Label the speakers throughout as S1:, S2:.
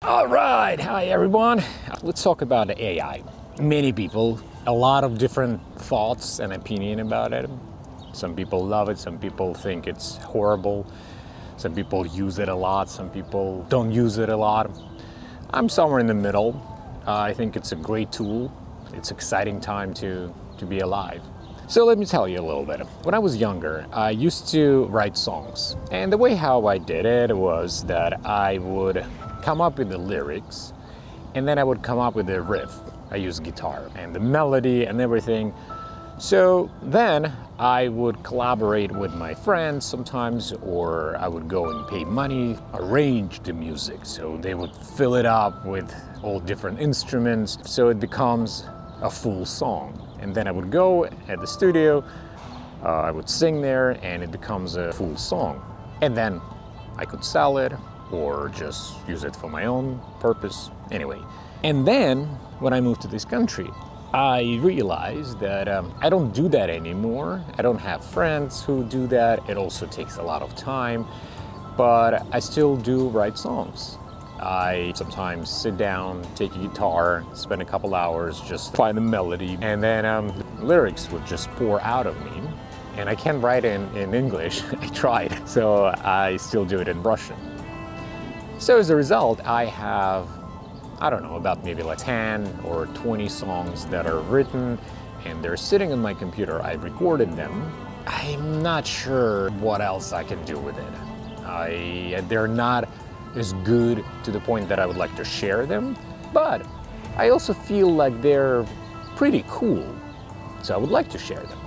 S1: All right, hi everyone. Let's talk about AI. Many people, a lot of different thoughts and opinion about it. Some people love it, some people think it's horrible. Some people use it a lot, some people don't use it a lot. I'm somewhere in the middle. I think it's a great tool. It's an exciting time to be alive. So let me tell you a little bit. When I was younger, I used to write songs. And the way how I did it was that I would come up with the lyrics and then I would come up with the riff. I use guitar and the melody and everything. So then I would collaborate with my friends sometimes, or I would go and pay money, arrange the music. So they would fill it up with all different instruments. So it becomes a full song. And then I would go at the studio, I would sing there, and it becomes a full song. And then I could sell it or just use it for my own purpose. Anyway. And then when I moved to this country, I realized that I don't do that anymore. I don't have friends who do that. It also takes a lot of time, but I still do write songs. I sometimes sit down, take a guitar, spend a couple hours, just find the melody, and then lyrics would just pour out of me. And I can't write in English. I tried, so I still do it in Russian. So as a result, I have, I don't know, about maybe like 10 or 20 songs that are written and they're sitting on my computer. I recorded them. I'm not sure what else I can do with it. They're not as good to the point that I would like to share them, but I also feel like they're pretty cool, so I would like to share them.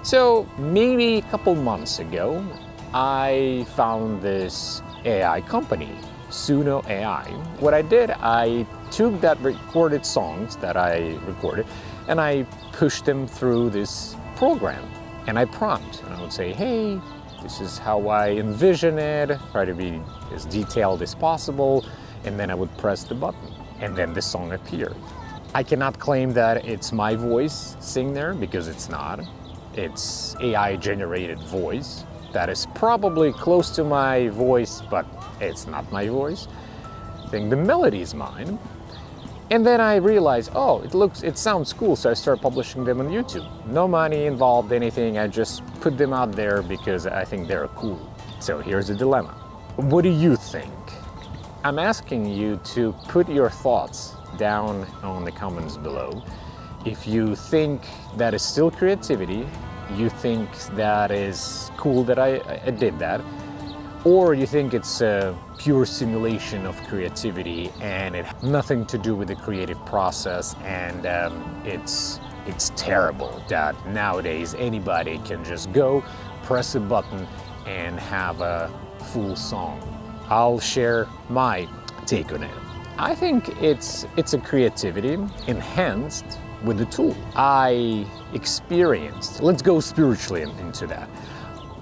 S1: So maybe a couple months ago, I found this AI company, Suno AI. What I did, I took that recorded songs that I recorded and I pushed them through this program and I prompt and I would say, hey, this is how I envision it, try to be as detailed as possible, and then I would press the button, and then the song appeared. I cannot claim that it's my voice sing there, because it's not. It's AI-generated voice that is probably close to my voice, but it's not my voice. I think the melody is mine. And then I realized, oh, it sounds cool, so I started publishing them on YouTube. No money involved, anything, I just put them out there because I think they're cool. So here's the dilemma. What do you think? I'm asking you to put your thoughts down on the comments below. If you think that is still creativity, you think that is cool that I did that, or you think it's a pure simulation of creativity and it has nothing to do with the creative process, and it's terrible that nowadays anybody can just go, press a button and have a full song. I'll share my take on it. I think it's a creativity enhanced with the tool. I experienced, let's go spiritually into that.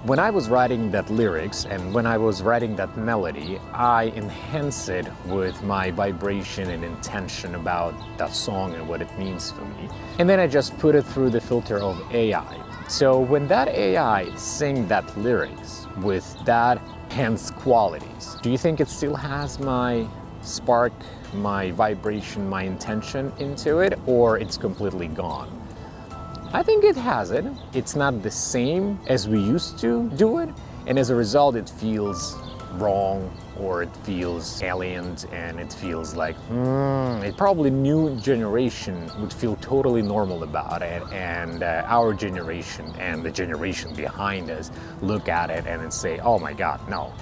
S1: When I was writing that lyrics and when I was writing that melody, I enhanced it with my vibration and intention about that song and what it means for me. And then I just put it through the filter of AI. So when that AI sing that lyrics with that enhanced qualities, do you think it still has my spark, my vibration, my intention into it, or it's completely gone? I think it has it. It's not the same as we used to do it, and as a result it feels wrong, or it feels alien, and it feels like, it probably new generation would feel totally normal about it, and our generation and the generation behind us look at it and say, oh my God, no,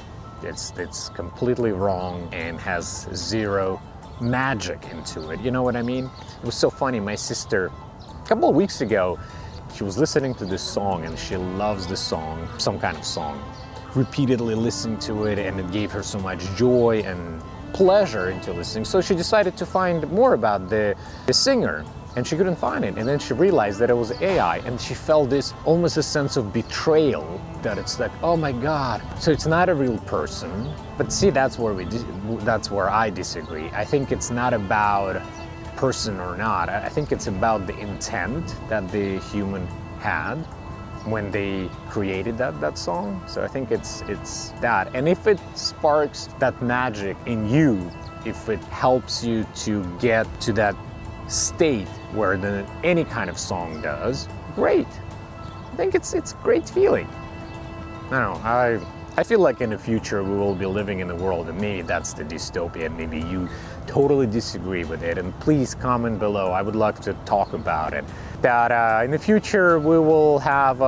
S1: it's completely wrong and has zero magic into it. You know what I mean? It was so funny. My sister, a couple of weeks ago, she was listening to this song and she loves the song, some kind of song, repeatedly listened to it, and it gave her so much joy and pleasure into listening. So she decided to find more about the singer, and she couldn't find it. And then she realized that it was AI, and she felt this almost a sense of betrayal, that it's like, oh my God, so it's not a real person. But see, that's where I disagree. I think it's not about person or not. I think it's about the intent that the human had when they created that song. So I think it's that. And if it sparks that magic in you if it helps you to get to that state where any kind of song does, great. I think it's a great feeling. I don't know, I feel like in the future we will be living in a world, and maybe that's the dystopia, maybe you totally disagree with it, and please comment below. I would love to talk about it. That in the future we will have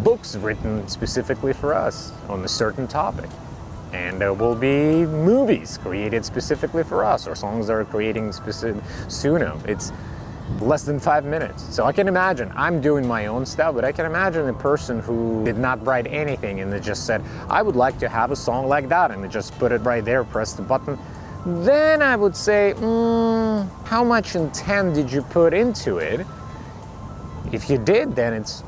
S1: books written specifically for us on a certain topic. And there will be movies created specifically for us, or songs that are creating specific Suno. It's less than 5 minutes. So I can imagine, I'm doing my own stuff, but I can imagine a person who did not write anything and they just said, I would like to have a song like that, and they just put it right there, press the button. Then I would say, how much intent did you put into it? If you did, then it's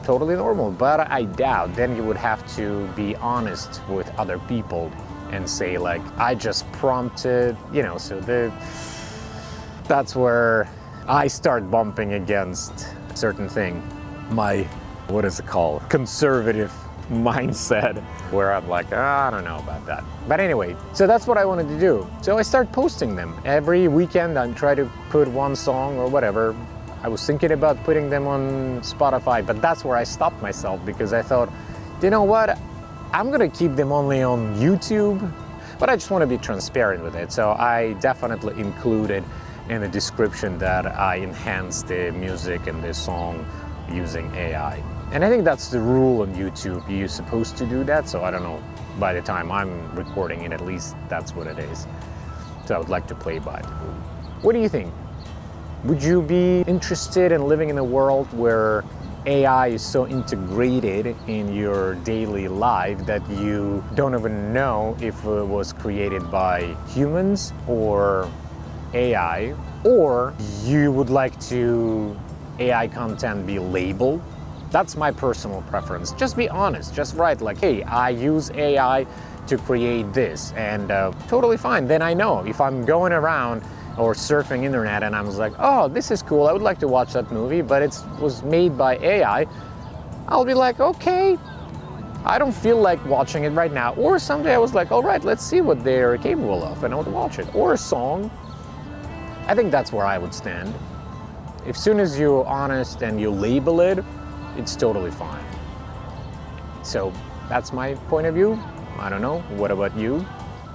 S1: totally normal, but I doubt. Then you would have to be honest with other people and say, like, I just prompted, so that's where I start bumping against a certain thing. My, what is it called? Conservative mindset, where I'm like, I don't know about that. But anyway, so that's what I wanted to do. So I start posting them. Every weekend I try to put one song or whatever. I was thinking about putting them on Spotify, but that's where I stopped myself, because I thought, you know what, I'm gonna keep them only on YouTube, but I just want to be transparent with it. So I definitely included in the description that I enhanced the music and the song using AI. And I think that's the rule on YouTube. You're supposed to do that, so I don't know, by the time I'm recording it, at least that's what it is. So I would like to play by the rule. What do you think? Would you be interested in living in a world where AI is so integrated in your daily life that you don't even know if it was created by humans or AI? Or you would like to AI content be labeled? That's my personal preference. Just be honest, just write like, hey, I use AI to create this, and totally fine. Then I know if I'm going around or surfing internet and I was like, oh, this is cool, I would like to watch that movie, but it was made by AI, I'll be like, okay, I don't feel like watching it right now. Or someday I was like, all right, let's see what they're capable of, and I would watch it. Or a song. I think that's where I would stand. As soon as you're honest and you label it, it's totally fine. So that's my point of view. I don't know, what about you?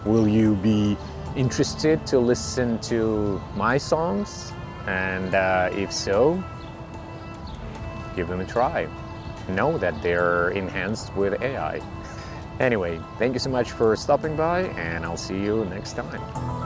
S1: Will you be interested to listen to my songs? And if so, give them a try. Know that they're enhanced with AI. Anyway, thank you so much for stopping by, and I'll see you next time.